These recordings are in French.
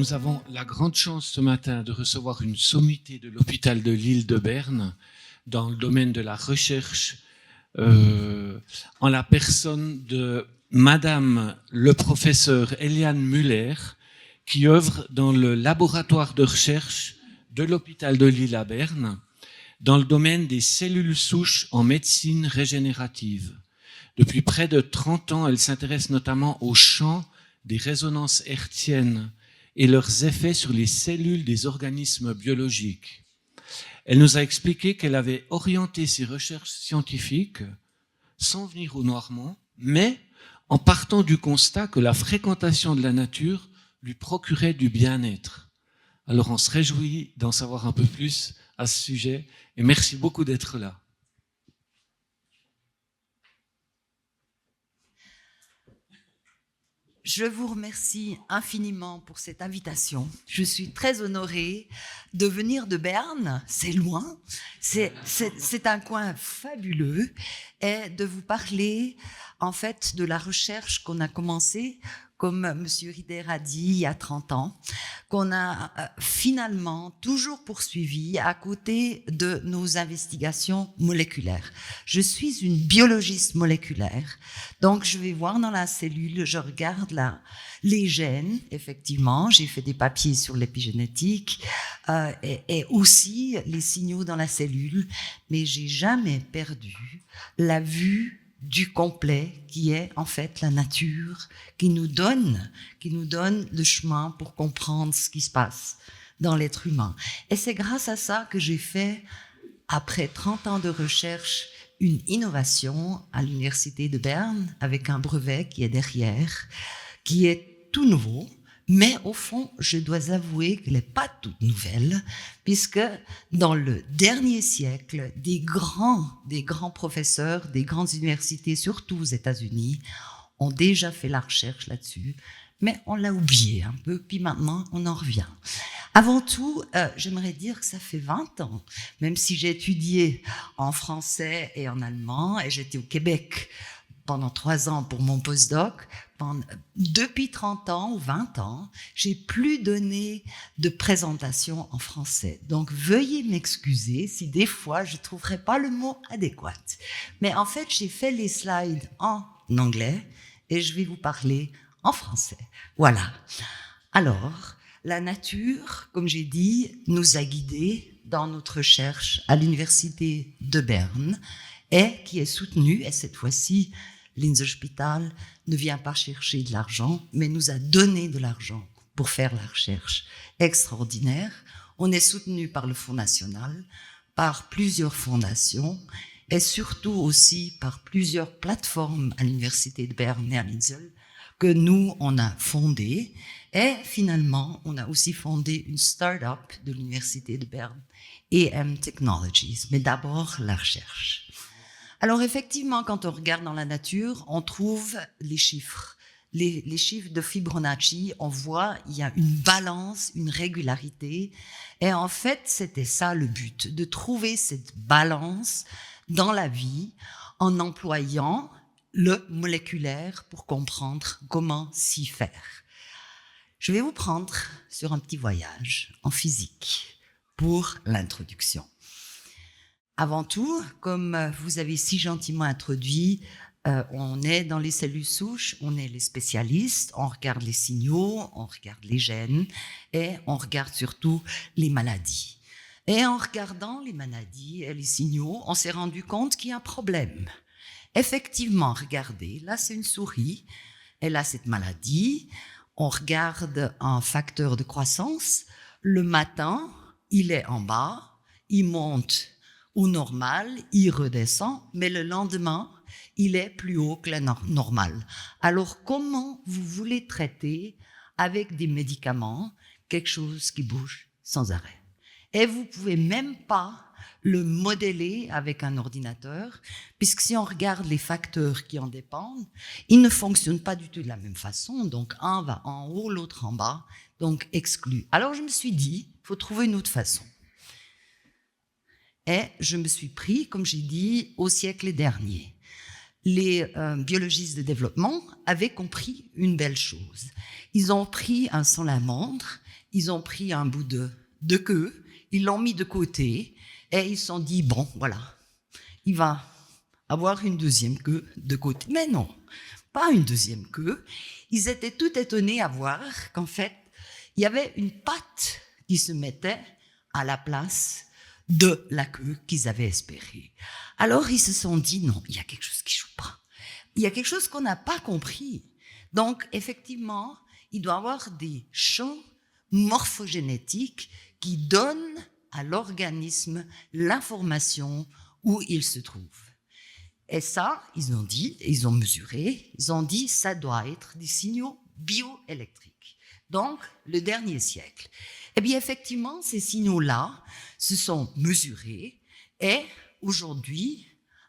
Nous avons la grande chance ce matin de recevoir une sommité de l'hôpital de Lille de Berne dans le domaine de la recherche en la personne de Madame le professeur Eliane Muller qui œuvre dans le laboratoire de recherche de l'hôpital de Lille à Berne dans le domaine des cellules souches en médecine régénérative. Depuis près de 30 ans, elle s'intéresse notamment au champ des résonances hertziennes et leurs effets sur les cellules des organismes biologiques. Elle nous a expliqué qu'elle avait orienté ses recherches scientifiques sans venir au Noirmont, mais en partant du constat que la fréquentation de la nature lui procurait du bien-être. Alors on se réjouit d'en savoir un peu plus à ce sujet et merci beaucoup d'être là. Je vous remercie infiniment pour cette invitation. Je suis très honorée de venir de Berne, c'est loin, c'est un coin fabuleux, et de vous parler en fait de la recherche qu'on a commencée, comme M. Rieder a dit, il y a 30 ans, qu'on a finalement toujours poursuivi à côté de nos investigations moléculaires. Je suis une biologiste moléculaire, donc je vais voir dans la cellule, je regarde les gènes, effectivement, j'ai fait des papiers sur l'épigénétique et aussi les signaux dans la cellule, mais j'ai jamais perdu la vue du complet qui est en fait la nature qui nous donne le chemin pour comprendre ce qui se passe dans l'être humain. Et c'est grâce à ça que j'ai fait, après 30 ans de recherche, une innovation à l'université de Berne avec un brevet qui est derrière, qui est tout nouveau. Mais au fond, je dois avouer qu'elle n'est pas toute nouvelle, puisque dans le dernier siècle, des grands professeurs, des grandes universités, surtout aux États-Unis, ont déjà fait la recherche là-dessus, mais on l'a oublié un peu, puis maintenant on en revient. Avant tout, j'aimerais dire que ça fait 20 ans, même si j'ai étudié en français et en allemand, et j'étais au Québec pendant 3 ans pour mon postdoc. Depuis 30 ans ou 20 ans, j'ai plus donné de présentation en français. Donc, veuillez m'excuser si des fois je ne trouverai pas le mot adéquat. Mais en fait, j'ai fait les slides en anglais et je vais vous parler en français. Voilà. Alors, la nature, comme j'ai dit, nous a guidés dans notre recherche à l'université de Berne et qui est soutenue, et cette fois-ci, l'Inselspital ne vient pas chercher de l'argent, mais nous a donné de l'argent pour faire la recherche extraordinaire. On est soutenu par le Fonds national, par plusieurs fondations et surtout aussi par plusieurs plateformes à l'Université de Berne et à l'Insel que nous, on a fondé. Et finalement, on a aussi fondé une start-up de l'Université de Berne, EM Technologies, mais d'abord la recherche. Alors effectivement, quand on regarde dans la nature, on trouve les chiffres. Les chiffres de Fibonacci, on voit il y a une balance, une régularité. Et en fait, c'était ça le but, de trouver cette balance dans la vie en employant le moléculaire pour comprendre comment s'y faire. Je vais vous prendre sur un petit voyage en physique pour l'introduction. Avant tout, comme vous avez si gentiment introduit, on est dans les cellules souches, on est les spécialistes, on regarde les signaux, on regarde les gènes et on regarde surtout les maladies. Et en regardant les maladies et les signaux, on s'est rendu compte qu'il y a un problème. Effectivement, regardez, là c'est une souris, elle a cette maladie, on regarde un facteur de croissance, le matin, il est en bas, il monte au normal, il redescend, mais le lendemain, il est plus haut que la normale. Alors, comment vous voulez traiter avec des médicaments quelque chose qui bouge sans arrêt? Et vous pouvez même pas le modeler avec un ordinateur, puisque si on regarde les facteurs qui en dépendent, ils ne fonctionnent pas du tout de la même façon. Donc, un va en haut, l'autre en bas, donc exclu. Alors, je me suis dit, il faut trouver une autre façon. Et je me suis pris, comme j'ai dit, au siècle dernier. les biologistes de développement avaient compris une belle chose. Ils ont pris un salamandre, ils ont pris un bout de queue, ils l'ont mis de côté et ils se sont dit, bon, voilà, il va avoir une deuxième queue de côté. Mais non, pas une deuxième queue. Ils étaient tout étonnés à voir qu'en fait, il y avait une patte qui se mettait à la place de la queue qu'ils avaient espérée. Alors ils se sont dit, non, il y a quelque chose qui ne joue pas. Il y a quelque chose qu'on n'a pas compris. Donc, effectivement, il doit y avoir des champs morphogénétiques qui donnent à l'organisme l'information où il se trouve. Et ça, ils ont dit, ils ont mesuré, ils ont dit, ça doit être des signaux bioélectriques. Donc, le dernier siècle. Eh bien, effectivement, ces signaux-là se sont mesurés et aujourd'hui,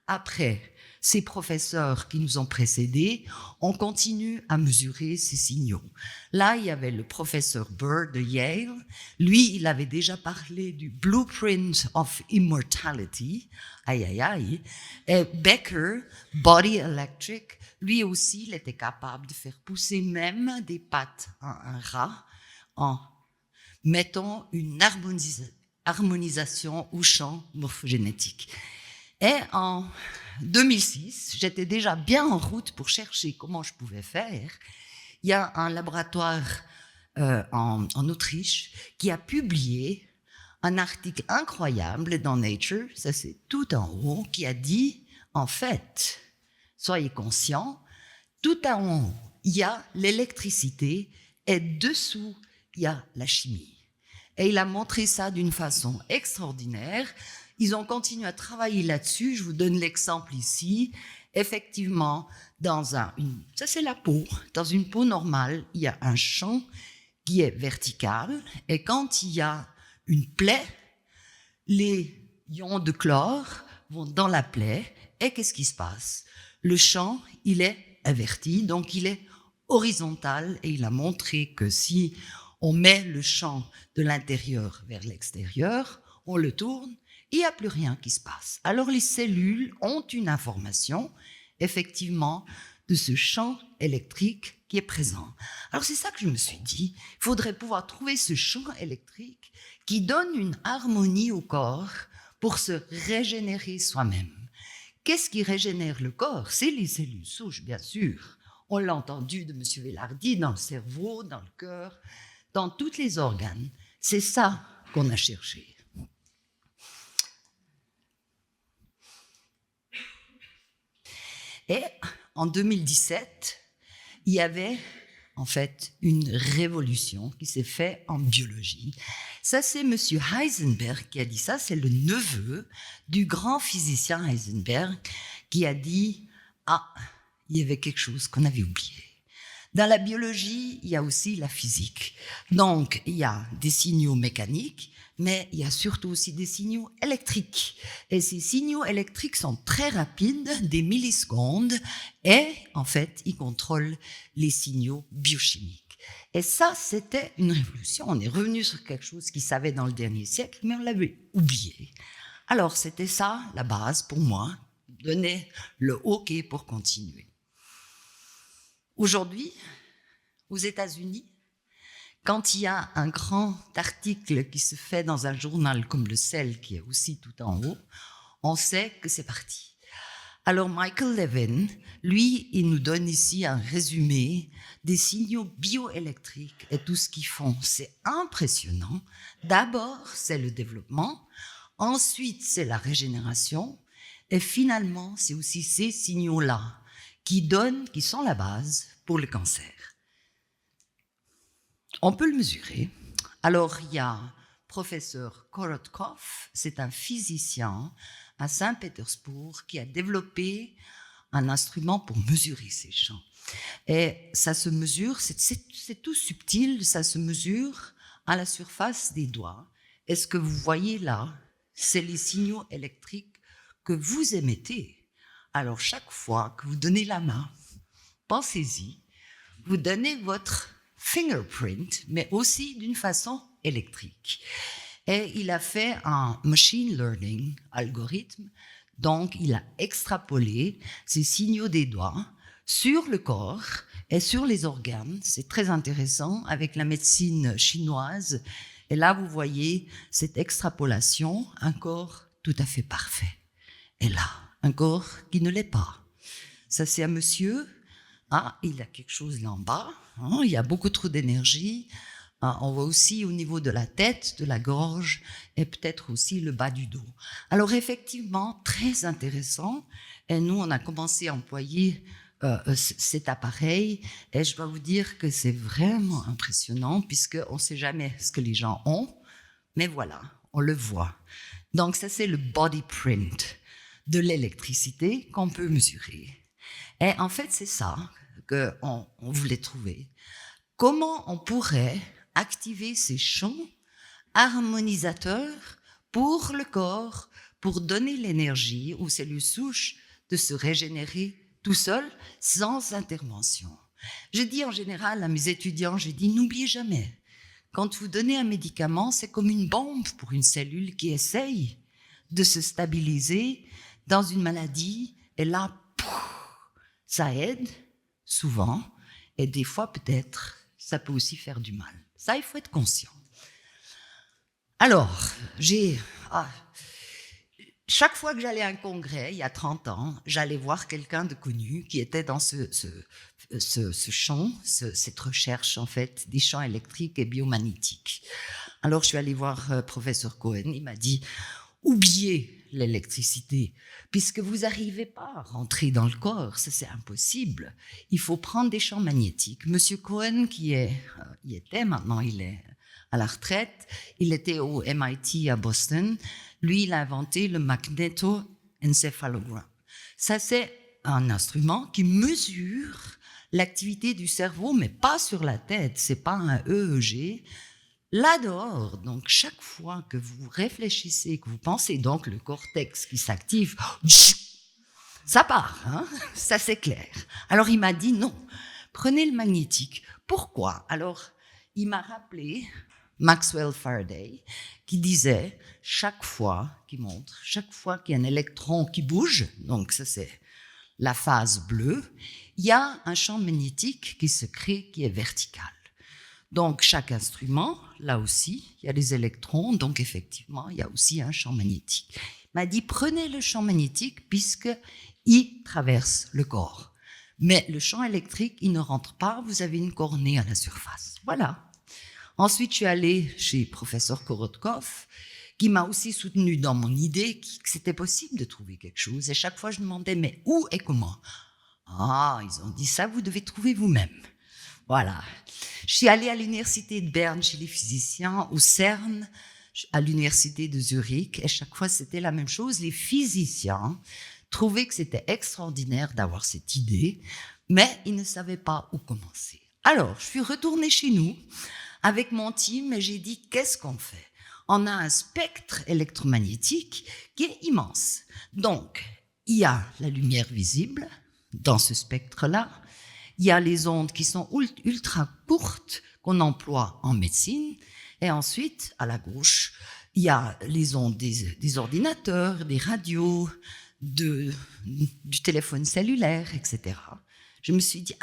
après ces professeurs qui nous ont précédés, on continue à mesurer ces signaux. Là, il y avait le professeur Burr de Yale. Lui, il avait déjà parlé du blueprint of immortality. Aïe, aïe, aïe. Et Becker, body electric, lui aussi, il était capable de faire pousser même des pattes à un rat en mettant une harmonisation au champ morphogénétique. Et en 2006, j'étais déjà bien en route pour chercher comment je pouvais faire. Il y a un laboratoire en Autriche qui a publié un article incroyable dans Nature, ça c'est tout en haut, qui a dit, en fait, soyez conscients, tout en haut, il y a l'électricité et dessous, il y a la chimie. Et il a montré ça d'une façon extraordinaire. Ils ont continué à travailler là-dessus. Je vous donne l'exemple ici. Effectivement, ça c'est la peau. Dans une peau normale, il y a un champ qui est vertical. Et quand il y a une plaie, les ions de chlore vont dans la plaie. Et qu'est-ce qui se passe? Le champ, il est inverti, donc il est horizontal. Et il a montré que si on met le champ de l'intérieur vers l'extérieur, on le tourne, il n'y a plus rien qui se passe. Alors les cellules ont une information, effectivement, de ce champ électrique qui est présent. Alors c'est ça que je me suis dit, il faudrait pouvoir trouver ce champ électrique qui donne une harmonie au corps pour se régénérer soi-même. Qu'est-ce qui régénère le corps? C'est les cellules souches, bien sûr. On l'a entendu de M. Velardi, dans le cerveau, dans le cœur, dans tous les organes. C'est ça qu'on a cherché. Et en 2017, il y avait en fait une révolution qui s'est faite en biologie. Ça, c'est M. Heisenberg qui a dit ça. C'est le neveu du grand physicien Heisenberg qui a dit « Ah, il y avait quelque chose qu'on avait oublié ». Dans la biologie, il y a aussi la physique. Donc, il y a des signaux mécaniques, mais il y a surtout aussi des signaux électriques. Et ces signaux électriques sont très rapides, des millisecondes, et en fait, ils contrôlent les signaux biochimiques. Et ça, c'était une révolution. On est revenu sur quelque chose qu'ils savaient dans le dernier siècle, mais on l'avait oublié. Alors, c'était ça, la base pour moi, donner le OK pour continuer. Aujourd'hui, aux États-Unis, quand il y a un grand article qui se fait dans un journal comme le CEL, qui est aussi tout en haut, on sait que c'est parti. Alors Michael Levin, lui, il nous donne ici un résumé des signaux bioélectriques et tout ce qu'ils font. C'est impressionnant. D'abord, c'est le développement. Ensuite, c'est la régénération. Et finalement, c'est aussi ces signaux-là qui sont la base pour le cancer. On peut le mesurer. Alors, il y a professeur Korotkov, c'est un physicien à Saint-Pétersbourg qui a développé un instrument pour mesurer ces champs. Et ça se mesure, c'est tout subtil, ça se mesure à la surface des doigts. Et ce que vous voyez là, c'est les signaux électriques que vous émettez. Alors, chaque fois que vous donnez la main, pensez-y, vous donnez votre fingerprint, mais aussi d'une façon électrique. Et il a fait un machine learning algorithme Donc, il a extrapolé ces signaux des doigts sur le corps et sur les organes. C'est très intéressant avec la médecine chinoise. Et là, vous voyez cette extrapolation, un corps tout à fait parfait. Et là, un corps qui ne l'est pas. Ça, c'est un monsieur. Ah, il a quelque chose là en bas. Hein, il y a beaucoup trop d'énergie. Ah, on voit aussi au niveau de la tête, de la gorge et peut-être aussi le bas du dos. Alors effectivement, très intéressant. Et nous, on a commencé à employer cet appareil et je dois vous dire que c'est vraiment impressionnant puisqu'on ne sait jamais ce que les gens ont, mais voilà, on le voit. Donc ça, c'est le body print de l'électricité qu'on peut mesurer. Et en fait, c'est ça qu'on voulait trouver. Comment on pourrait activer ces champs harmonisateurs pour le corps, pour donner l'énergie aux cellules souches de se régénérer tout seul, sans intervention. Je dis en général à mes étudiants, je dis n'oubliez jamais, quand vous donnez un médicament, c'est comme une bombe pour une cellule qui essaye de se stabiliser dans une maladie, et là, ça aide souvent, et des fois peut-être, ça peut aussi faire du mal. Ça, il faut être conscient. Alors, chaque fois que j'allais à un congrès, il y a 30 ans, j'allais voir quelqu'un de connu qui était dans ce champ, cette recherche en fait des champs électriques et biomagnétiques. Alors je suis allée voir professeur Cohen, il m'a dit « Oubliez l'électricité, puisque vous n'arrivez pas à rentrer dans le corps, ça c'est impossible. Il faut prendre des champs magnétiques. » Monsieur Cohen, maintenant il est à la retraite, il était au MIT à Boston. Lui, il a inventé le magnétoencéphalogramme. Ça, c'est un instrument qui mesure l'activité du cerveau, mais pas sur la tête, c'est pas un EEG. Là dehors, donc chaque fois que vous réfléchissez, que vous pensez, donc le cortex qui s'active, ça part, hein, ça c'est clair. Alors il m'a dit non, prenez le magnétique. Pourquoi? Alors il m'a rappelé Maxwell Faraday, qui disait, chaque fois qu'il y a un électron qui bouge, donc ça c'est la phase bleue, il y a un champ magnétique qui se crée, qui est vertical. Donc chaque instrument, là aussi, il y a des électrons, donc effectivement, il y a aussi un champ magnétique. Il m'a dit, prenez le champ magnétique puisqu'il traverse le corps. Mais le champ électrique, il ne rentre pas, vous avez une cornée à la surface. Voilà. Ensuite, je suis allée chez professeur Korotkov, qui m'a aussi soutenu dans mon idée que c'était possible de trouver quelque chose. Et chaque fois, je demandais, mais où et comment? Ah, ils ont dit ça, vous devez trouver vous-même. Voilà. Je suis allée à l'université de Berne chez les physiciens, au CERN, à l'université de Zurich, et chaque fois, c'était la même chose. Les physiciens trouvaient que c'était extraordinaire d'avoir cette idée, mais ils ne savaient pas où commencer. Alors, je suis retournée chez nous, avec mon team, et j'ai dit, qu'est-ce qu'on fait? On a un spectre électromagnétique qui est immense. Donc, il y a la lumière visible dans ce spectre-là. Il y a les ondes qui sont ultra courtes qu'on emploie en médecine. Et ensuite, à la gauche, il y a les ondes des ordinateurs, des radios, du téléphone cellulaire, etc. Je me suis dit,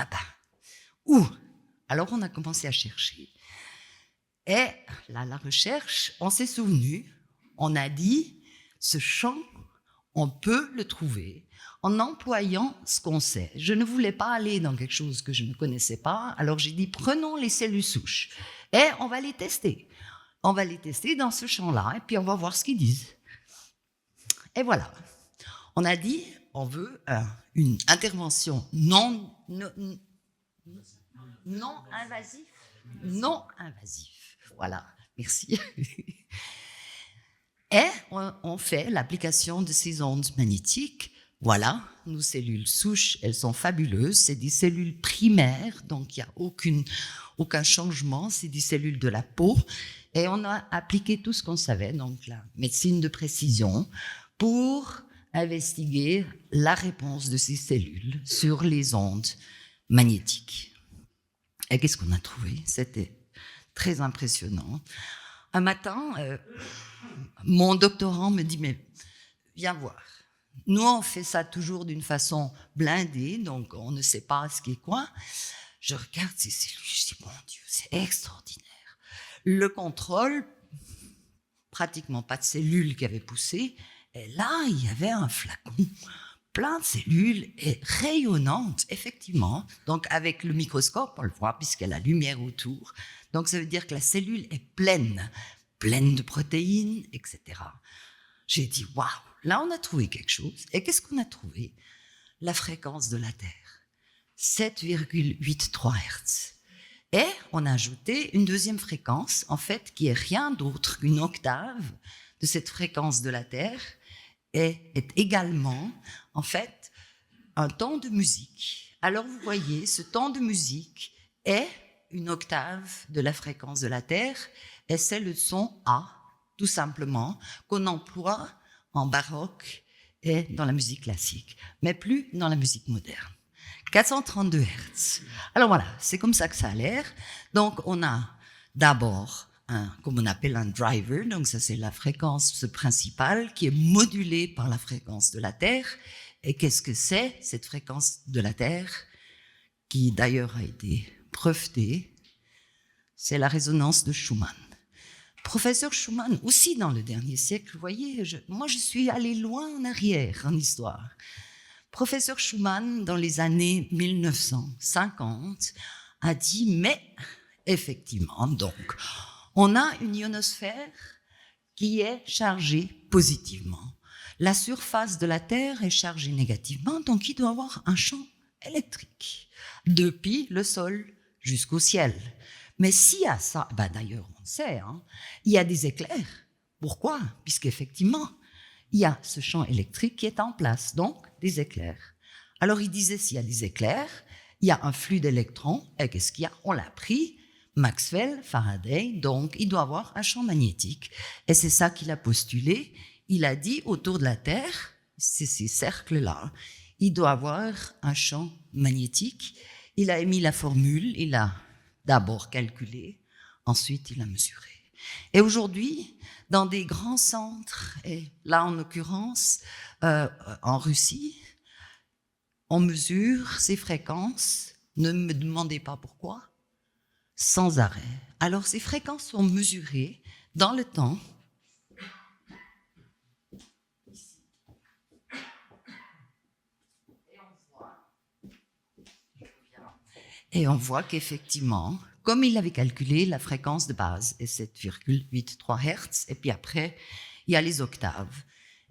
où? Alors, on a commencé à chercher. Et là, la recherche, on s'est souvenu, on a dit, ce champ, on peut le trouver en employant ce qu'on sait. Je ne voulais pas aller dans quelque chose que je ne connaissais pas, alors j'ai dit, prenons les cellules souches et on va les tester. On va les tester dans ce champ-là et puis on va voir ce qu'ils disent. Et voilà. On a dit, on veut une intervention non invasive. Voilà, merci. Et on fait l'application de ces ondes magnétiques. Voilà, nos cellules souches, elles sont fabuleuses. C'est des cellules primaires, donc il n'y a aucun changement. C'est des cellules de la peau. Et on a appliqué tout ce qu'on savait, donc la médecine de précision, pour investiguer la réponse de ces cellules sur les ondes magnétiques. Et qu'est-ce qu'on a trouvé? C'était très impressionnant. Un matin, mon doctorant me dit, mais viens voir. Nous, on fait ça toujours d'une façon blindée, donc on ne sait pas ce qui est quoi. Je regarde ces cellules, je dis, mon Dieu, c'est extraordinaire. Le contrôle, pratiquement pas de cellules qui avaient poussé, et là, il y avait un flacon plein de cellules et rayonnantes, effectivement. Donc, avec le microscope, on le voit puisqu'il y a la lumière autour. Donc, ça veut dire que la cellule est pleine de protéines, etc. J'ai dit, waouh, là, on a trouvé quelque chose. Et qu'est-ce qu'on a trouvé? La fréquence de la Terre, 7,83 Hertz. Et on a ajouté une deuxième fréquence, en fait, qui est rien d'autre qu'une octave de cette fréquence de la Terre, et est également, en fait, un ton de musique. Alors, vous voyez, ce ton de musique est une octave de la fréquence de la Terre, et c'est le son A, tout simplement, qu'on emploie en baroque et dans la musique classique, mais plus dans la musique moderne. 432 Hertz. Alors voilà, c'est comme ça que ça a l'air. Donc, on a d'abord comme on appelle un driver, donc ça c'est la fréquence principale qui est modulée par la fréquence de la Terre. Et qu'est-ce que c'est cette fréquence de la Terre, qui d'ailleurs a été brevetée? C'est la résonance de Schumann. Professeur Schumann, aussi dans le dernier siècle, vous voyez, moi je suis allée loin en arrière en histoire. Professeur Schumann, dans les années 1950, a dit, mais effectivement, donc, on a une ionosphère qui est chargée positivement. La surface de la Terre est chargée négativement, donc il doit y avoir un champ électrique depuis le sol jusqu'au ciel. Mais s'il y a ça, d'ailleurs on sait, il y a des éclairs. Pourquoi? Puisqu'effectivement, il y a ce champ électrique qui est en place, donc des éclairs. Alors il disait, s'il y a des éclairs, il y a un flux d'électrons, et qu'est-ce qu'il y a? On l'a pris, Maxwell, Faraday, donc il doit avoir un champ magnétique. Et c'est ça qu'il a postulé. Il a dit, autour de la Terre, c'est ces cercles-là, il doit avoir un champ magnétique. Il a émis la formule, il a d'abord calculé, ensuite il a mesuré. Et aujourd'hui, dans des grands centres, et là en l'occurrence en Russie, on mesure ces fréquences, ne me demandez pas pourquoi, sans arrêt. Alors ces fréquences sont mesurées dans le temps. Et on voit qu'effectivement, comme il avait calculé, la fréquence de base est 7,83 Hertz, et puis après, il y a les octaves.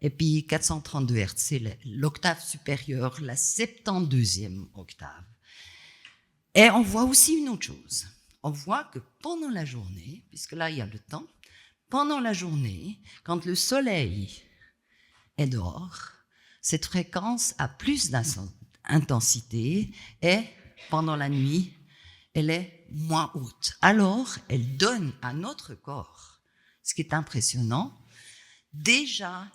Et puis 432 Hertz, c'est l'octave supérieure, la 72e octave. Et on voit aussi une autre chose. On voit que pendant la journée, puisque là il y a le temps, pendant la journée, quand le soleil est dehors, cette fréquence a plus d'intensité et pendant la nuit, elle est moins haute. Alors, elle donne à notre corps, ce qui est impressionnant, déjà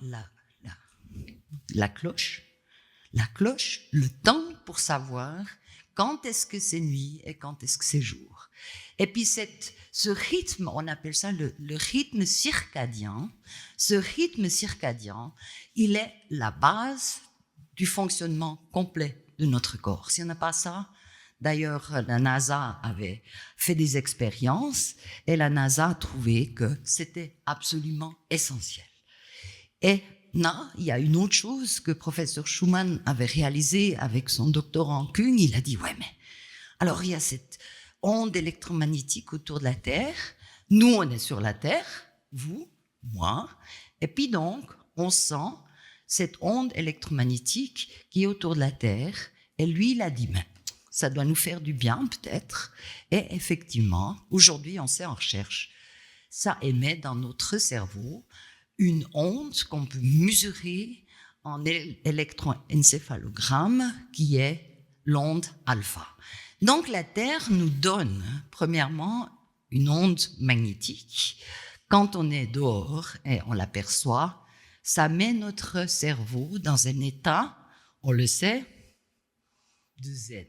la cloche, le temps pour savoir quand est-ce que c'est nuit et quand est-ce que c'est jour. Et puis ce rythme, on appelle ça le rythme circadien. Ce rythme circadien, il est la base du fonctionnement complet de notre corps. Si on n'a pas ça, d'ailleurs, la NASA avait fait des expériences et la NASA a trouvé que c'était absolument essentiel. Et là, il y a une autre chose que professeur Schumann avait réalisée avec son doctorant Küng. Il a dit, ouais, mais alors il y a cette onde électromagnétique autour de la Terre. Nous, on est sur la Terre, vous, moi, et puis donc, on sent cette onde électromagnétique qui est autour de la Terre. Et lui, il a dit, mais ça doit nous faire du bien peut-être. Et effectivement, aujourd'hui, on sait en recherche, ça émet dans notre cerveau une onde qu'on peut mesurer en électroencéphalogramme qui est l'onde alpha. Donc la Terre nous donne premièrement une onde magnétique. Quand on est dehors et on l'aperçoit, ça met notre cerveau dans un état, on le sait, de zen.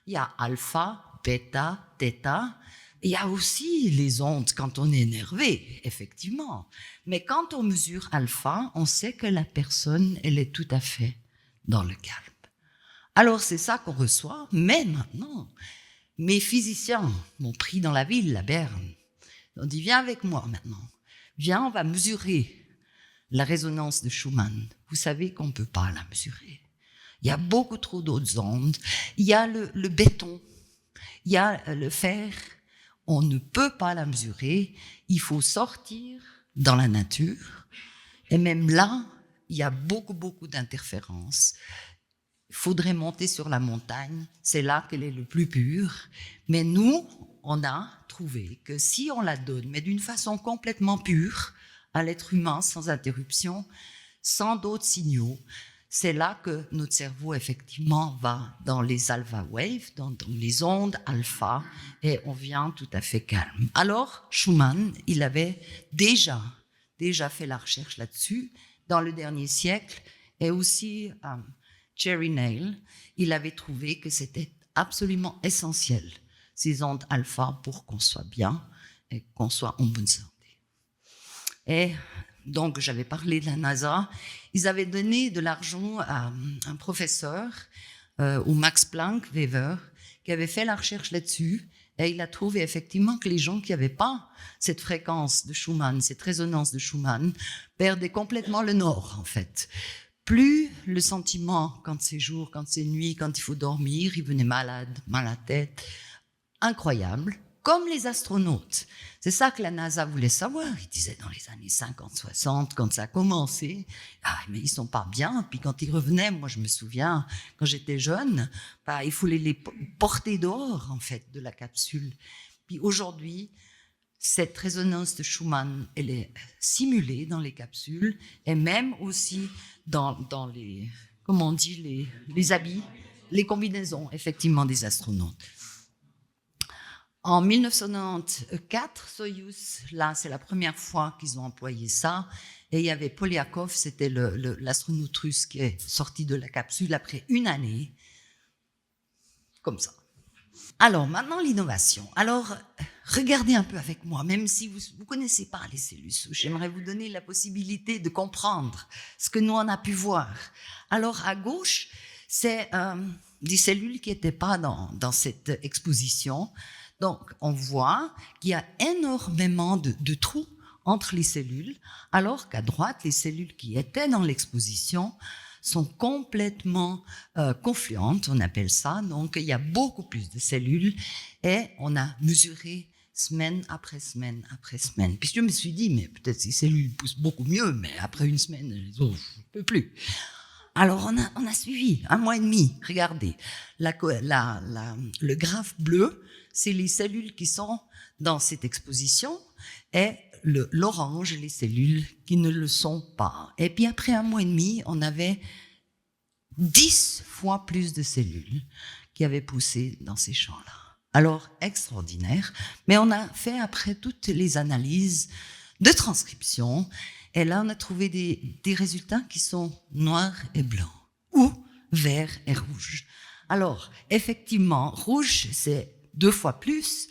Il y a alpha, bêta, theta, Il y a aussi les ondes quand on est énervé, effectivement. Mais quand on mesure alpha, on sait que la personne, elle est tout à fait dans le calme. Alors c'est ça qu'on reçoit, mais maintenant, mes physiciens m'ont pris dans la ville, à Berne. Ils ont dit, viens avec moi maintenant. Viens, on va mesurer la résonance de Schumann. Vous savez qu'on ne peut pas la mesurer. Il y a beaucoup trop d'autres ondes. Il y a le béton, il y a le fer. On ne peut pas la mesurer. Il faut sortir dans la nature. Et même là, il y a beaucoup d'interférences. Il faudrait monter sur la montagne. C'est là qu'elle est le plus pure. Mais nous, on a trouvé que si on la donne, mais d'une façon complètement pure, à l'être humain, sans interruption, sans d'autres signaux, c'est là que notre cerveau, effectivement, va dans les alpha waves, dans les ondes alpha, et on vient tout à fait calme. Alors, Schumann, il avait déjà fait la recherche là-dessus, dans le dernier siècle, et aussi Jerry Neil, il avait trouvé que c'était absolument essentiel, ces ondes alpha, pour qu'on soit bien et qu'on soit en bonne santé. Et donc, j'avais parlé de la NASA. Ils avaient donné de l'argent à un professeur au Max Planck, Weber, qui avait fait la recherche là-dessus. Et il a trouvé effectivement que les gens qui n'avaient pas cette fréquence de Schumann, cette résonance de Schumann, perdaient complètement le nord, en fait. Plus le sentiment, quand c'est jour, quand c'est nuit, quand il faut dormir, il venait malade, mal à la tête. Incroyable. Comme les astronautes. C'est ça que la NASA voulait savoir. Ils disaient dans les années 50, 60, quand ça a commencé, mais ils sont pas bien. Puis quand ils revenaient, moi je me souviens, quand j'étais jeune, il fallait les porter dehors, en fait, de la capsule. Puis aujourd'hui, cette résonance de Schumann, elle est simulée dans les capsules et même aussi dans les, comment on dit, les habits, les combinaisons, effectivement, des astronautes. En 1994, Soyuz, là, c'est la première fois qu'ils ont employé ça. Et il y avait Polyakov, c'était l'astronaute russe qui est sorti de la capsule après une année. Comme ça. Alors, maintenant, l'innovation. Alors, regardez un peu avec moi, même si vous ne connaissez pas les cellules souches. J'aimerais vous donner la possibilité de comprendre ce que nous, on a pu voir. Alors, à gauche, c'est des cellules qui n'étaient pas dans cette exposition. Donc, on voit qu'il y a énormément de trous entre les cellules, alors qu'à droite, les cellules qui étaient dans l'exposition sont complètement confluentes, on appelle ça. Donc, il y a beaucoup plus de cellules et on a mesuré semaine après semaine après semaine. Puis je me suis dit, mais peut-être ces cellules poussent beaucoup mieux, mais après une semaine, elles disent, je ne peux plus. Alors, on a suivi 1 mois et demi. Regardez, le graphe bleu, c'est les cellules qui sont dans cette exposition et l'orange, les cellules qui ne le sont pas. Et puis après 1 mois et demi, on avait 10 fois plus de cellules qui avaient poussé dans ces champs-là. Alors, extraordinaire. Mais on a fait après toutes les analyses de transcription. Et là, on a trouvé des résultats qui sont noirs et blancs, ou verts et rouges. Alors, effectivement, rouge, c'est 2 fois plus,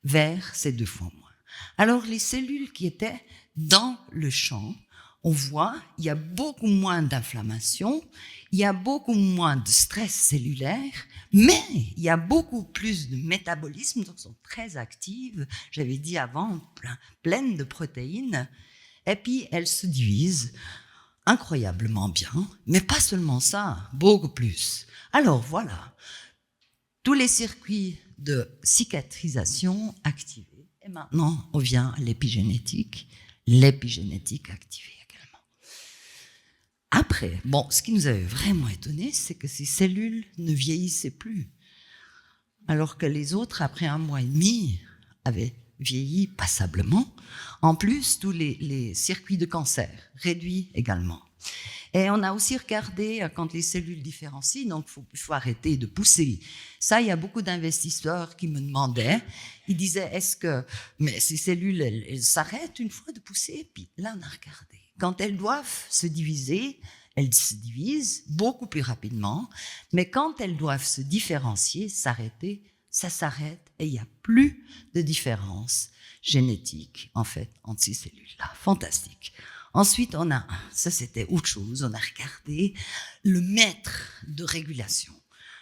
vert, c'est 2 fois moins. Alors, les cellules qui étaient dans le champ, on voit, il y a beaucoup moins d'inflammation, il y a beaucoup moins de stress cellulaire, mais il y a beaucoup plus de métabolisme, donc sont très actives, j'avais dit avant, pleines de protéines, et puis elles se divisent incroyablement bien, mais pas seulement ça, beaucoup plus. Alors voilà, tous les circuits de cicatrisation activés. Et maintenant, on vient à l'épigénétique activée également. Après, ce qui nous avait vraiment étonné, c'est que ces cellules ne vieillissaient plus, alors que les autres, après 1 mois et demi, avaient vieilli passablement. En plus, tous les circuits de cancer réduits également. Et on a aussi regardé quand les cellules différencient, donc il faut arrêter de pousser. Ça, il y a beaucoup d'investisseurs qui me demandaient, ils disaient, mais ces cellules, elles s'arrêtent une fois de pousser? Puis là, on a regardé. Quand elles doivent se diviser, elles se divisent beaucoup plus rapidement, mais quand elles doivent se différencier, s'arrêter, ça s'arrête et il n'y a plus de différence génétique, en fait, entre ces cellules-là. Fantastique. Ensuite, ça c'était autre chose, on a regardé le mètre de régulation.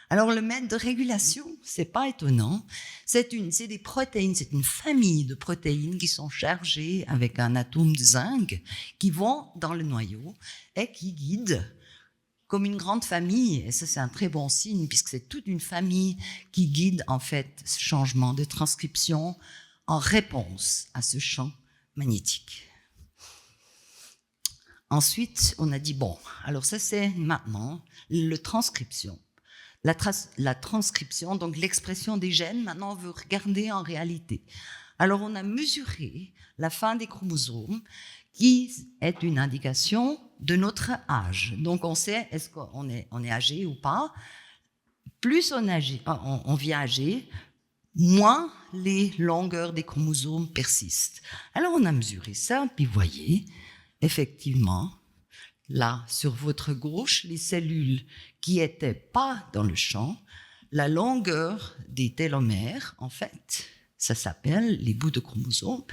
Alors, le mètre de régulation, c'est pas étonnant, c'est des protéines, c'est une famille de protéines qui sont chargées avec un atome de zinc, qui vont dans le noyau et qui guident comme une grande famille, et ça c'est un très bon signe, puisque c'est toute une famille qui guide en fait ce changement de transcription en réponse à ce champ magnétique. Ensuite, on a dit, bon, alors ça c'est maintenant la transcription. La transcription, donc l'expression des gènes, maintenant on veut regarder en réalité. Alors on a mesuré la fin des chromosomes, qui est une indication de notre âge. Donc on sait est-ce qu'on est âgé ou pas. Plus on vient âgé, moins les longueurs des chromosomes persistent. Alors on a mesuré ça, puis vous voyez, effectivement, là, sur votre gauche, les cellules qui n'étaient pas dans le champ, la longueur des télomères, en fait, ça s'appelle les bouts de chromosomes,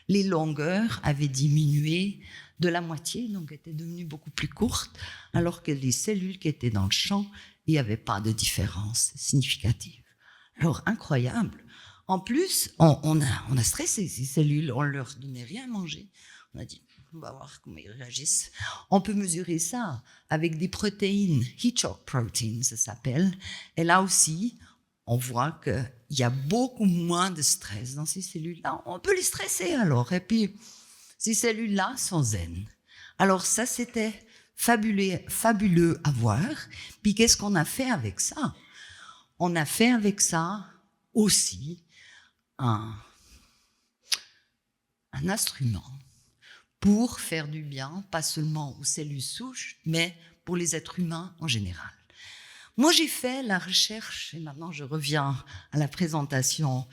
les longueurs avaient diminué de la moitié, donc étaient devenues beaucoup plus courtes, alors que les cellules qui étaient dans le champ, il n'y avait pas de différence significative. Alors, incroyable. En plus, on a stressé ces cellules, on ne leur donnait rien à manger. On a dit, on va voir comment ils réagissent. On peut mesurer ça avec des protéines, Hitchcock protein, ça s'appelle. Et là aussi, on voit qu'il y a beaucoup moins de stress dans ces cellules-là. On peut les stresser alors. Et puis, ces cellules-là sont zen. Alors ça, c'était fabuleux à voir. Puis qu'est-ce qu'on a fait avec ça? On a fait avec ça aussi un instrument pour faire du bien, pas seulement aux cellules souches, mais pour les êtres humains en général. Moi, j'ai fait la recherche, et maintenant je reviens à la présentation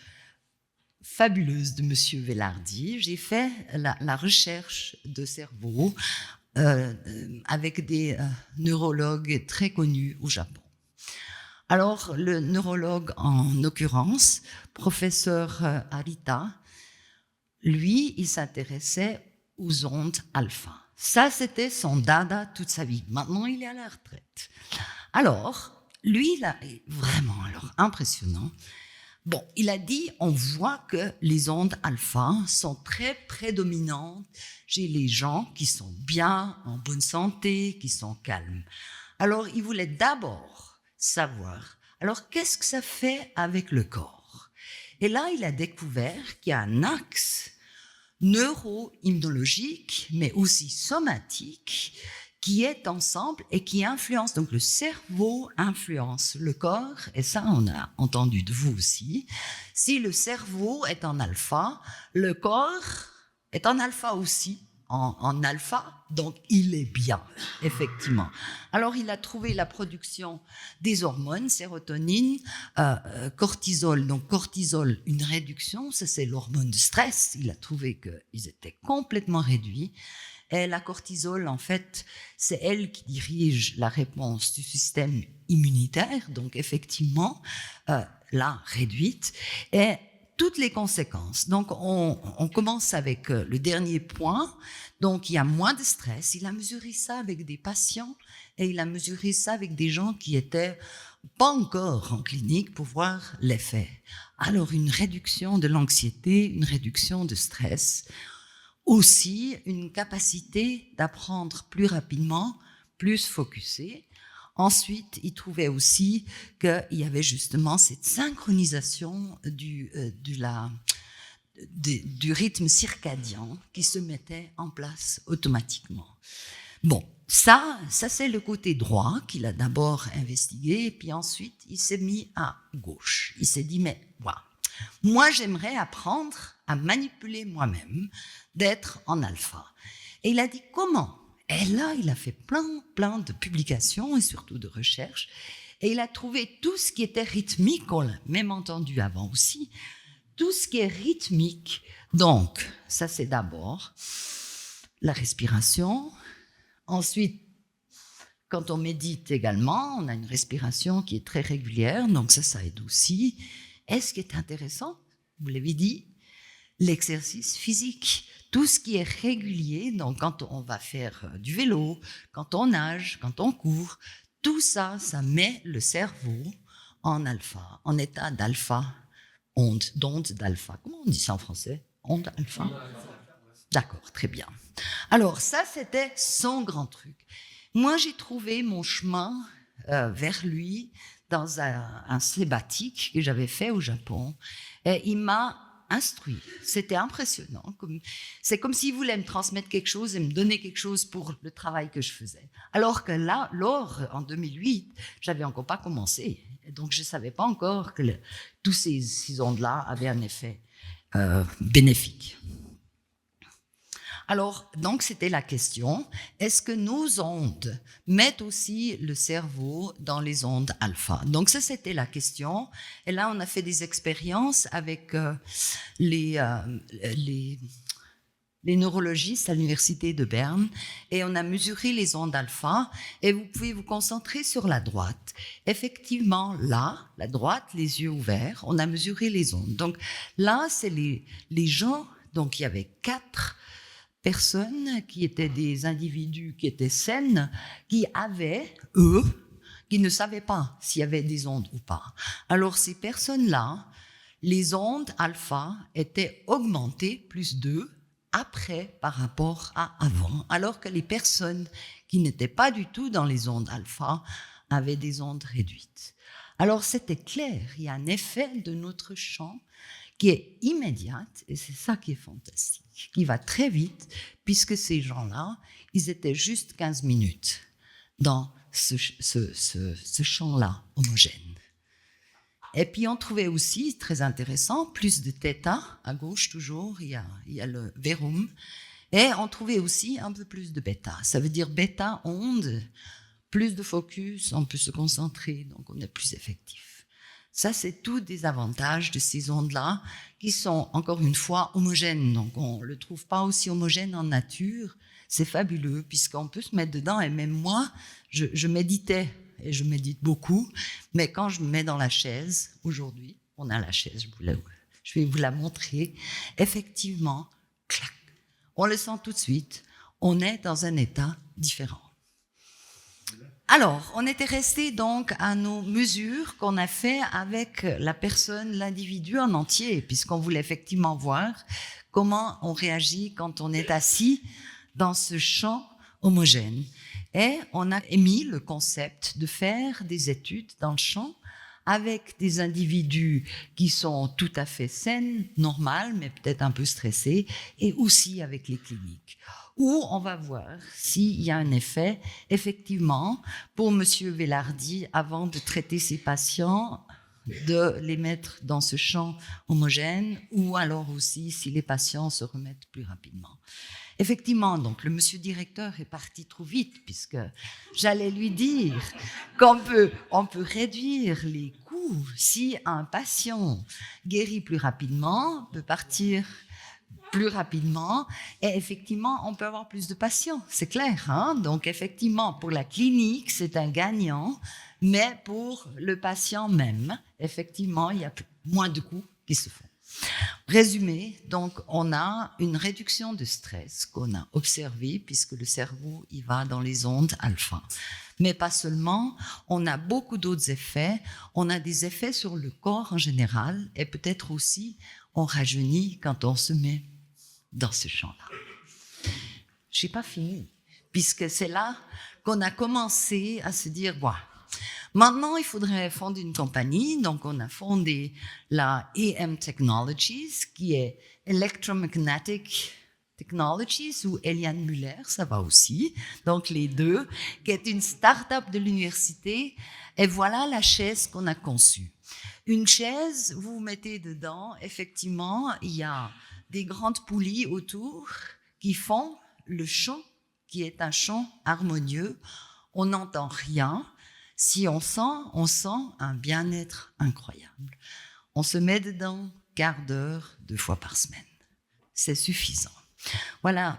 fabuleuse de Monsieur Velardi. J'ai fait la recherche de cerveau avec des neurologues très connus au Japon. Alors, le neurologue en l'occurrence, professeur Arita, lui, il s'intéressait aux ondes alpha. Ça, c'était son dada toute sa vie. Maintenant, il est à la retraite. Alors, lui, il est vraiment impressionnant. Bon, il a dit, on voit que les ondes alpha sont très prédominantes chez les gens qui sont bien, en bonne santé, qui sont calmes. Alors, il voulait d'abord savoir, alors qu'est-ce que ça fait avec le corps? Et là, il a découvert qu'il y a un axe neuro-immunologique, mais aussi somatique, qui est ensemble et qui influence. Donc le cerveau influence le corps, et ça on a entendu de vous aussi. Si le cerveau est en alpha, le corps est en alpha aussi, en alpha, donc il est bien, effectivement. Alors il a trouvé la production des hormones, sérotonine, cortisol. Donc cortisol, une réduction, ça c'est l'hormone de stress. Il a trouvé qu'ils étaient complètement réduits. Et la cortisol, en fait, c'est elle qui dirige la réponse du système immunitaire, donc effectivement, là, réduite, et toutes les conséquences. Donc, on commence avec le dernier point. Donc, il y a moins de stress. Il a mesuré ça avec des patients et il a mesuré ça avec des gens qui étaient pas encore en clinique pour voir l'effet. Alors, une réduction de l'anxiété, une réduction de stress, aussi une capacité d'apprendre plus rapidement, plus focusé. Ensuite, il trouvait aussi qu'il y avait justement cette synchronisation du rythme circadien qui se mettait en place automatiquement. Bon, ça c'est le côté droit qu'il a d'abord investigué, et puis ensuite il s'est mis à gauche. Il s'est dit, mais voilà, moi j'aimerais apprendre à manipuler moi-même, d'être en alpha. Et il a dit comment? Et là, il a fait plein de publications et surtout de recherches, et il a trouvé tout ce qui était rythmique, on l'a même entendu avant aussi, tout ce qui est rythmique. Donc, ça c'est d'abord la respiration. Ensuite, quand on médite également, on a une respiration qui est très régulière, donc ça aide aussi. Et ce qui est intéressant, vous l'avez dit, l'exercice physique. Tout ce qui est régulier, donc quand on va faire du vélo, quand on nage, quand on court, tout ça, ça met le cerveau en alpha, en état d'alpha, d'onde d'alpha. Comment on dit ça en français? Onde alpha? D'accord, très bien. Alors ça, c'était son grand truc. Moi, j'ai trouvé mon chemin vers lui dans un sabbatique que j'avais fait au Japon. Et il m'a instruit. C'était impressionnant. C'est comme s'il voulait me transmettre quelque chose et me donner quelque chose pour le travail que je faisais. Alors que là, en 2008, j'avais encore pas commencé. Et donc, je savais pas encore que tous ces ondes-là avaient un effet bénéfique. Alors, donc, c'était la question, est-ce que nos ondes mettent aussi le cerveau dans les ondes alpha? Donc, ça, c'était la question. Et là, on a fait des expériences avec les neurologistes à l'université de Berne et on a mesuré les ondes alpha et vous pouvez vous concentrer sur la droite. Effectivement, là, la droite, les yeux ouverts, on a mesuré les ondes. Donc, là, c'est les gens, donc il y avait 4 personnes qui étaient des individus qui étaient saines, qui avaient, qui ne savaient pas s'il y avait des ondes ou pas. Alors ces personnes-là, les ondes alpha étaient augmentées plus 2 après par rapport à avant, alors que les personnes qui n'étaient pas du tout dans les ondes alpha avaient des ondes réduites. Alors c'était clair, il y a un effet de notre champ qui est immédiate, et c'est ça qui est fantastique, qui va très vite, puisque ces gens-là, ils étaient juste 15 minutes dans ce champ-là homogène. Et puis on trouvait aussi, très intéressant, plus de θ, à gauche toujours, il y a le verum, et on trouvait aussi un peu plus de bêta. Ça veut dire bêta, onde, plus de focus, on peut se concentrer, donc on est plus effectif. Ça, c'est tous des avantages de ces ondes-là qui sont, encore une fois, homogènes. Donc, on ne le trouve pas aussi homogène en nature. C'est fabuleux, puisqu'on peut se mettre dedans. Et même moi, je méditais, et je médite beaucoup. Mais quand je me mets dans la chaise, aujourd'hui, on a la chaise, je vais vous la montrer. Effectivement, clac, on le sent tout de suite. On est dans un état différent. Alors, on était resté donc à nos mesures qu'on a fait avec la personne, l'individu en entier, puisqu'on voulait effectivement voir comment on réagit quand on est assis dans ce champ homogène. Et on a émis le concept de faire des études dans le champ avec des individus qui sont tout à fait saines, normales, mais peut-être un peu stressés, et aussi avec les cliniques, où on va voir s'il y a un effet, effectivement, pour M. Velardi, avant de traiter ses patients, de les mettre dans ce champ homogène, ou alors aussi si les patients se remettent plus rapidement. Effectivement, donc, le monsieur directeur est parti trop vite, puisque j'allais lui dire on peut réduire les coûts si un patient guérit plus rapidement, peut partir plus rapidement, et effectivement, on peut avoir plus de patients, c'est clair, hein? Donc, effectivement, pour la clinique, c'est un gagnant, mais pour le patient même, effectivement, il y a moins de coûts qui se font. Résumé, donc, on a une réduction de stress qu'on a observée, puisque le cerveau, il va dans les ondes alpha. Mais pas seulement, on a beaucoup d'autres effets. On a des effets sur le corps en général, et peut-être aussi, on rajeunit quand on se met dans ce champ-là. Je n'ai pas fini, puisque c'est là qu'on a commencé à se dire, bon, maintenant, il faudrait fonder une compagnie. Donc, on a fondé la EM Technologies, qui est Electromagnetic Technologies, ou Eliane Muller, ça va aussi. Donc, les deux, qui est une start-up de l'université. Et voilà la chaise qu'on a conçue. Une chaise, vous vous mettez dedans, effectivement, il y a des grandes poulies autour qui font le chant, qui est un chant harmonieux. On n'entend rien. Si on sent un bien-être incroyable. On se met dedans, quart d'heure, 2 fois par semaine. C'est suffisant. Voilà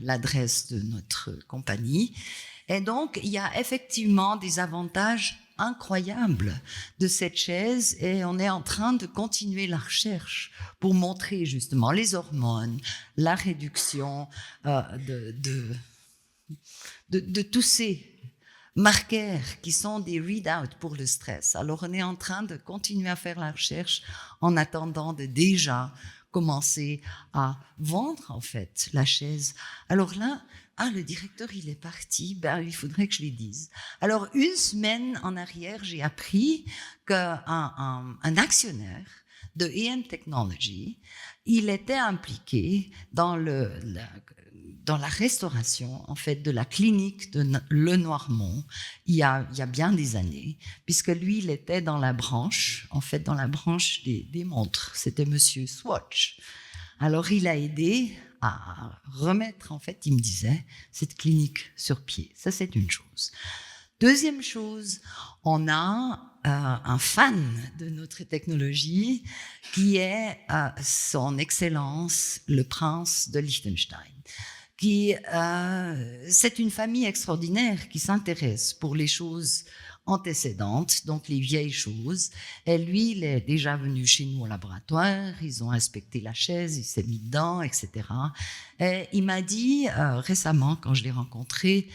l'adresse de notre compagnie. Et donc, il y a effectivement des avantages incroyable de cette chaise et on est en train de continuer la recherche pour montrer justement les hormones, la réduction de tous ces marqueurs qui sont des readouts pour le stress. Alors on est en train de continuer à faire la recherche en attendant de déjà commencer à vendre en fait la chaise. Alors là, le directeur il est parti, il faudrait que je lui dise. Alors une semaine en arrière, j'ai appris qu'un actionnaire de EN Technology, il était impliqué dans la restauration en fait de la clinique de Le Noirmont il y a bien des années, puisque lui il était dans la branche des montres. C'était Monsieur Swatch. Alors il a aidé à remettre en fait, il me disait, cette clinique sur pied. Ça c'est une chose. Deuxième chose, on a un fan de notre technologie qui est son Excellence le Prince de Liechtenstein. C'est une famille extraordinaire qui s'intéresse pour les choses antécédentes, donc les vieilles choses. Et lui, il est déjà venu chez nous au laboratoire, ils ont inspecté la chaise, il s'est mis dedans, etc. Et il m'a dit récemment, quand je l'ai rencontré,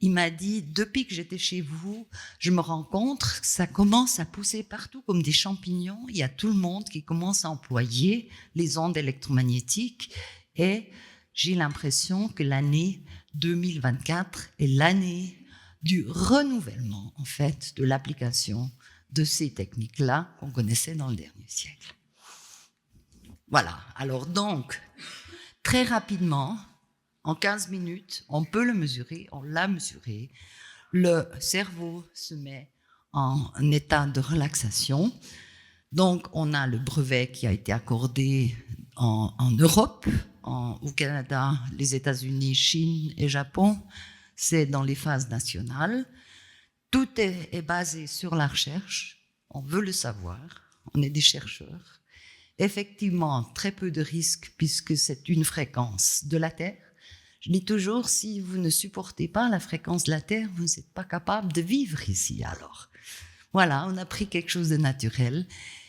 il m'a dit, depuis que j'étais chez vous, je me rends compte que ça commence à pousser partout comme des champignons. Il y a tout le monde qui commence à employer les ondes électromagnétiques et j'ai l'impression que l'année 2024 est l'année du renouvellement, en fait, de l'application de ces techniques-là qu'on connaissait dans le dernier siècle. Voilà. Alors donc, très rapidement, en 15 minutes, on peut le mesurer, on l'a mesuré. Le cerveau se met en état de relaxation. Donc, on a le brevet qui a été accordé en Europe, au Canada, les États-Unis, Chine et Japon. C'est dans les phases nationales. Tout est basé sur la recherche. On veut le savoir. On est des chercheurs. Effectivement, très peu de risques puisque c'est une fréquence de la Terre. Je dis toujours, si vous ne supportez pas la fréquence de la Terre, vous n'êtes pas capable de vivre ici alors. Voilà, on a pris quelque chose de naturel.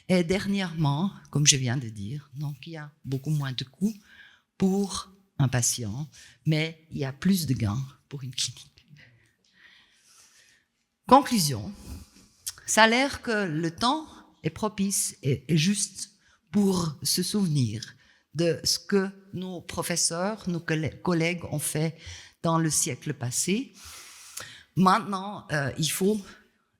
Et dernièrement, comme je viens de dire, donc il y a beaucoup moins de coûts pour un patient, mais il y a plus de gains pour une clinique. Conclusion, ça a l'air que le temps est propice et juste pour se souvenir de ce que nos professeurs, nos collègues ont fait dans le siècle passé. Maintenant, il faut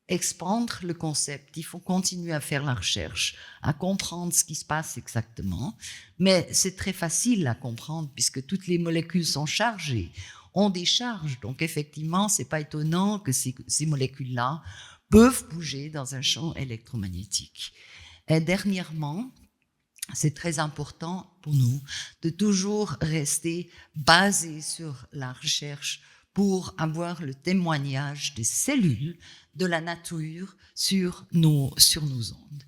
expandre le concept, il faut continuer à faire la recherche, à comprendre ce qui se passe exactement. Mais c'est très facile à comprendre puisque toutes les molécules sont chargées, ont des charges. Donc effectivement, c'est pas étonnant que ces molécules-là peuvent bouger dans un champ électromagnétique. Et dernièrement, c'est très important pour nous de toujours rester basé sur la recherche pour avoir le témoignage des cellules de la nature sur nos ondes.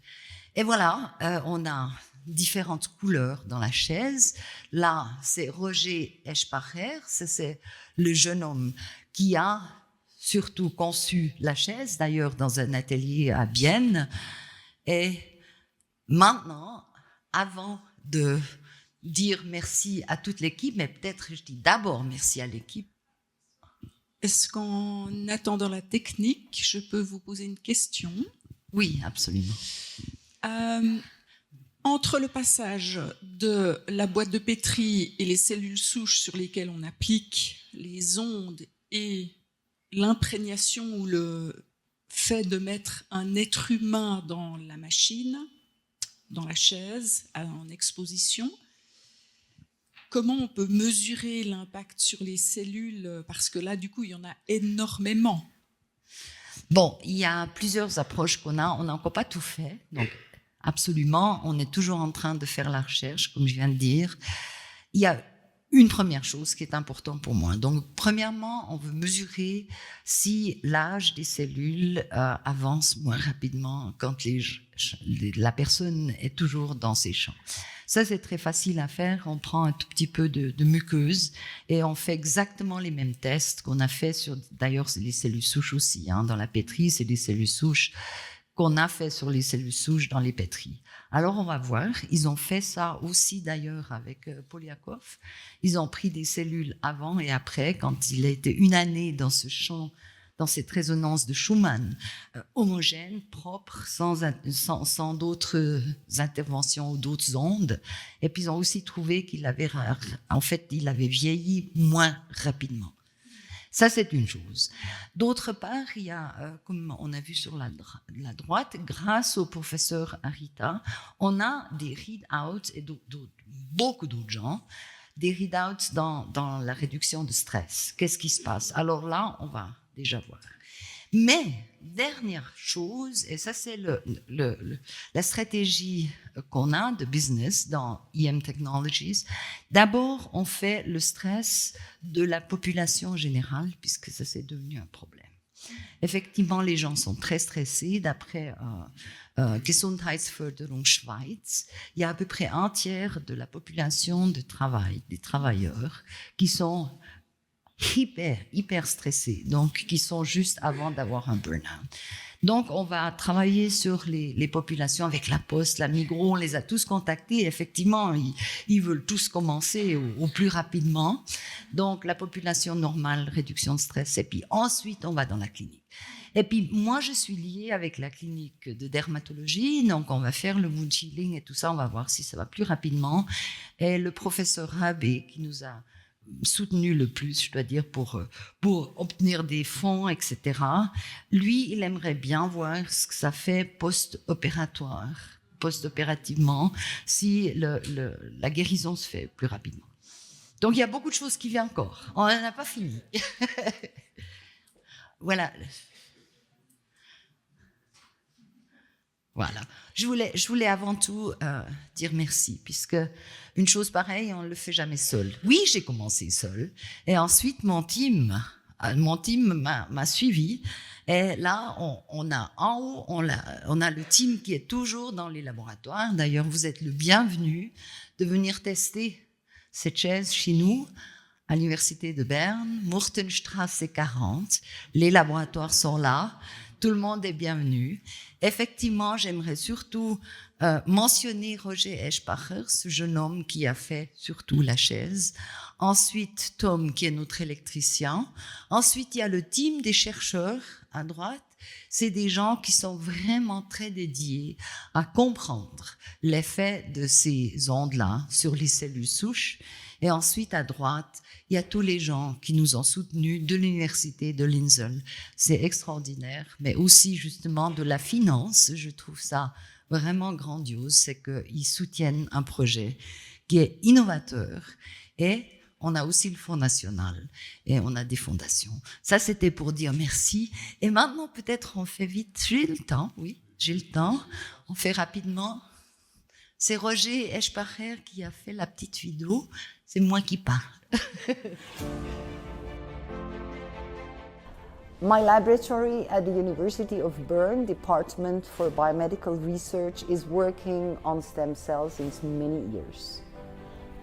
Et voilà, on a différentes couleurs dans la chaise. Là, c'est Roger Eschbacher, c'est le jeune homme qui a surtout conçu la chaise, d'ailleurs dans un atelier à Bienne. Et maintenant, avant de dire merci à toute l'équipe, mais peut-être je dis d'abord merci à l'équipe. Est-ce qu'en attendant la technique, je peux vous poser une question? Oui, absolument. Entre le passage de la boîte de pétri et les cellules souches sur lesquelles on applique les ondes et l'imprégnation ou le fait de mettre un être humain dans la machine, dans la chaise, en exposition, comment on peut mesurer l'impact sur les cellules? Parce que là, du coup, il y en a énormément. Bon, il y a plusieurs approches qu'on a. On n'a encore pas tout fait. Donc, absolument, on est toujours en train de faire la recherche, comme je viens de dire. Il y a une première chose qui est importante pour moi. Donc, premièrement, on veut mesurer si l'âge des cellules avance moins rapidement quand la personne est toujours dans ses champs. Ça, c'est très facile à faire. On prend un tout petit peu de muqueuse et on fait exactement les mêmes tests qu'on a fait sur, d'ailleurs, les cellules souches aussi. Hein. Dans la pétrie, c'est des cellules souches qu'on a fait sur les cellules souches dans les pétries. Alors, on va voir. Ils ont fait ça aussi, d'ailleurs, avec Polyakov. Ils ont pris des cellules avant et après, quand il a été une année dans ce champ, dans cette résonance de Schumann, homogène, propre, sans d'autres interventions ou d'autres ondes. Et puis, ils ont aussi trouvé qu'il avait, en fait, il avait vieilli moins rapidement. Ça, c'est une chose. D'autre part, il y a, comme on a vu sur la droite, grâce au professeur Arita, on a des readouts et beaucoup d'autres gens, des readouts dans la réduction de stress. Qu'est-ce qui se passe? Alors là, on va déjà voir. Mais, dernière chose, et ça c'est la stratégie qu'on a de business dans EM Technologies, d'abord on fait le stress de la population générale, puisque ça c'est devenu un problème. Effectivement, les gens sont très stressés. D'après Gesundheitsförderung Schweiz, il y a à peu près un tiers de la population de travail, des travailleurs, qui sont hyper stressés, donc qui sont juste avant d'avoir un burn-out. Donc, on va travailler sur les populations avec la Poste, la Migros, on les a tous contactés. Effectivement, ils veulent tous commencer au plus rapidement. Donc, la population normale, réduction de stress, et puis ensuite, on va dans la clinique. Et puis, moi, je suis liée avec la clinique de dermatologie, donc on va faire le wound healing et tout ça, on va voir si ça va plus rapidement. Et le professeur Rabé, qui nous a soutenu le plus, je dois dire, pour obtenir des fonds, etc. Lui, il aimerait bien voir ce que ça fait post-opérativement, si la guérison se fait plus rapidement. Donc, il y a beaucoup de choses qui viennent encore. On n'en a pas fini. Voilà. Voilà. Je voulais avant tout dire merci, puisque une chose pareille, on ne le fait jamais seul. Oui, j'ai commencé seul, et ensuite mon team m'a suivi. Et là, on a en haut, on a le team qui est toujours dans les laboratoires. D'ailleurs, vous êtes le bienvenu de venir tester cette chaise chez nous, à l'université de Berne, Murtenstrasse 40. Les laboratoires sont là. Tout le monde est bienvenu. Effectivement, j'aimerais surtout mentionner Roger Eschbacher, ce jeune homme qui a fait surtout la chaise. Ensuite, Tom, qui est notre électricien. Ensuite, il y a le team des chercheurs à droite. C'est des gens qui sont vraiment très dédiés à comprendre l'effet de ces ondes-là sur les cellules souches. Et ensuite, à droite, il y a tous les gens qui nous ont soutenus de l'université de Linzel. C'est extraordinaire, mais aussi justement de la finance. Je trouve ça vraiment grandiose, c'est qu'ils soutiennent un projet qui est innovateur. Et on a aussi le Fonds national et on a des fondations. Ça, c'était pour dire merci. Et maintenant, peut-être on fait vite. J'ai le temps, oui, j'ai le temps. On fait rapidement. C'est Roger Eschbacher qui a fait la petite vidéo. C'est moi qui parle. My laboratory at the University of Bern, Department for Biomedical Research, is working on stem cells since many years.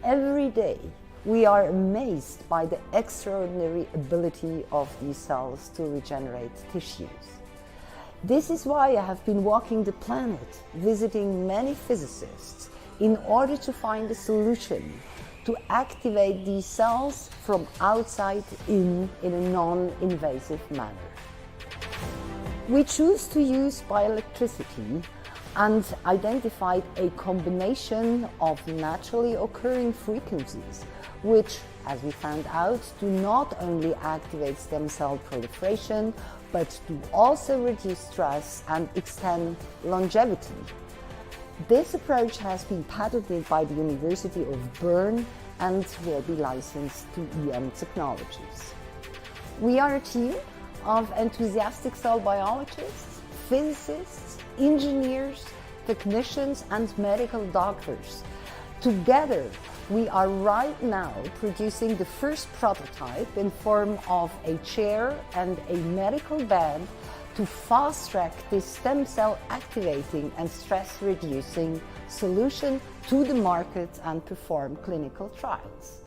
Every day, we are amazed by the extraordinary ability of these cells to regenerate tissues. This is why I have been walking the planet, visiting many physicists, in order to find a solution to activate these cells from outside in a non-invasive manner. We choose to use bioelectricity and identified a combination of naturally occurring frequencies, which, as we found out, do not only activate stem cell proliferation, but do also reduce stress and extend longevity. This approach has been patented by the University of Bern and will be licensed to EM Technologies. We are a team of enthusiastic cell biologists, physicists, engineers, technicians, and medical doctors. Together, we are right now producing the first prototype in form of a chair and a medical bed to fast-track this stem cell activating and stress-reducing solution to the market and perform clinical trials.